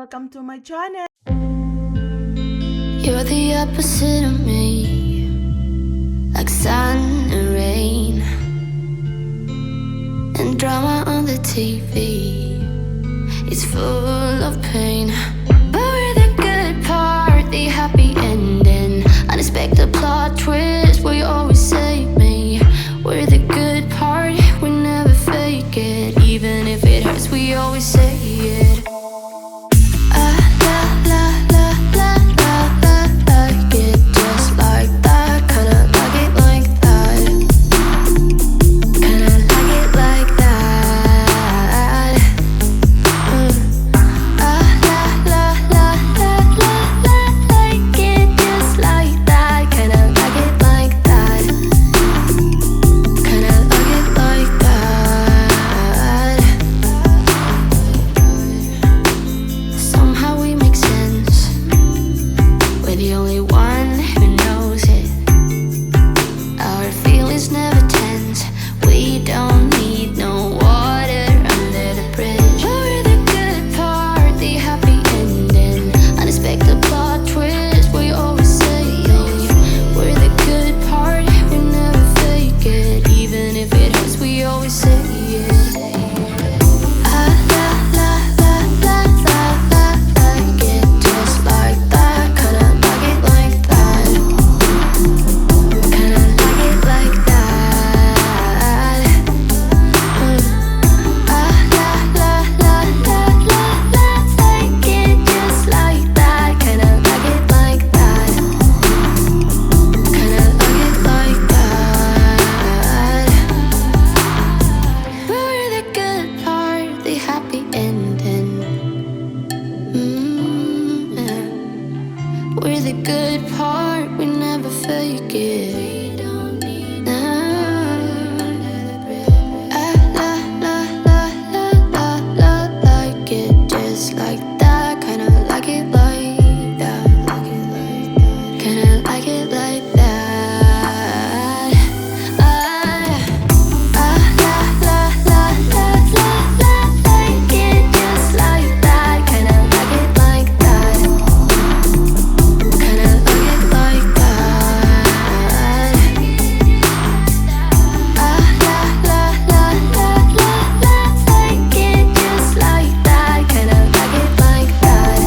welcome to my channel. You're the opposite of me, like sun and rain, and drama on the TV. It's full of pain, but we're the good part, the happy ending. Unexpected plot twist, will you always save me? We're the good part, we never fake it. Even if it hurts, we always say it. We're the good part, we never fake it. We don't need like it just like that. Kinda like it like that. Kinda like it like that. Like it just like that. Kinda like it like that. Kinda like it like that. Like it just like that. Kinda like it like that.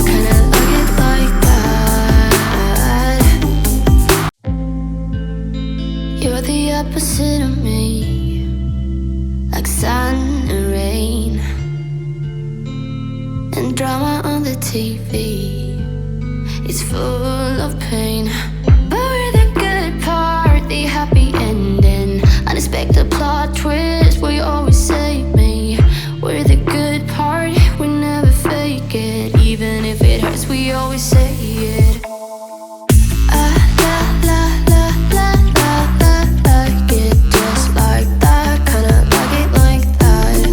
Kinda like it like that. You're the opposite of me, like sun and rain, and drama on the TV. It's full of pain, but we're the good part, the happy ending. Unexpected plot twist, will you always save me? We're the good part, we never fake it. Even if it hurts, we always say it. Like it just like that. Kinda like it like that.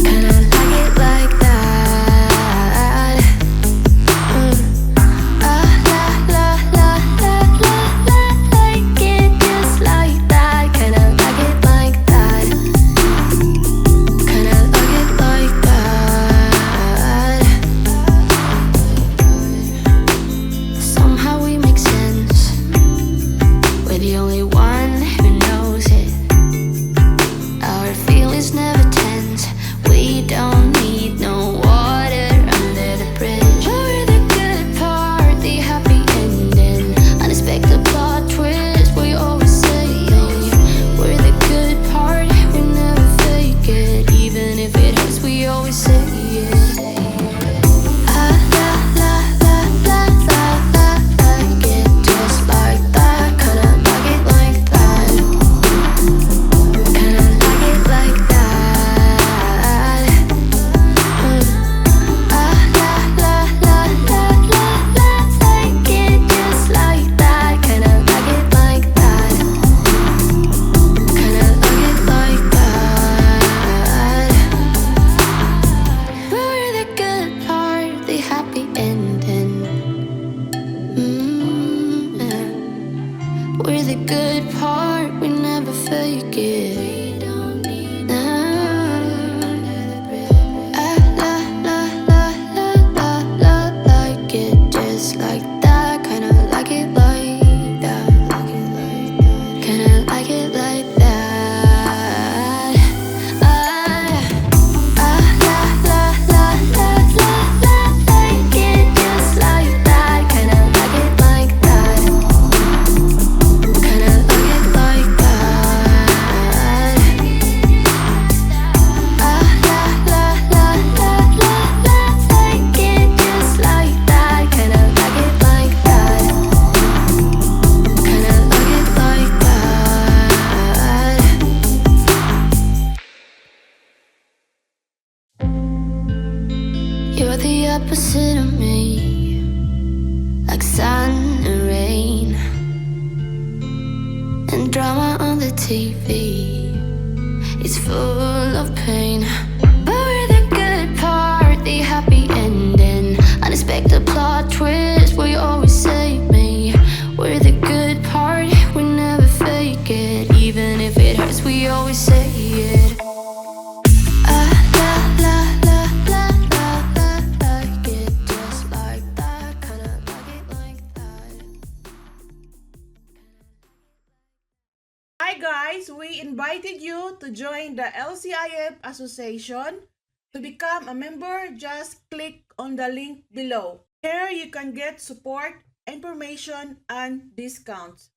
Kinda like it like that. Like it just like that. Kinda like it like that. Kinda like it like that. Somehow we make sense. We're the only one who knows it. Our feelings never tense. We don't need no water under the bridge. But we're the good part, the happy ending. Unexpected plot twist, we always say it. We're the good part, we never fake it. Even if it hurts, we always say it. Like it just like that. Kinda like it like that. Kinda like it like that. Like it just like that. Kinda like it like that. Kinda like it like that. But we're the good part, the happy ending. Yeah. We're the good part, we never fake it. We don't need opposite of me, like sun and rain, and drama on the TV is full of pain. But we're the good part, the happy ending, unexpected plot twist where you always save me. We're the good part, we never fake it, even if it hurts we always say it. Hi guys, we invited you to join the LCIF Association. To become a member, just click on the link below. Here you can get support, information, and discounts.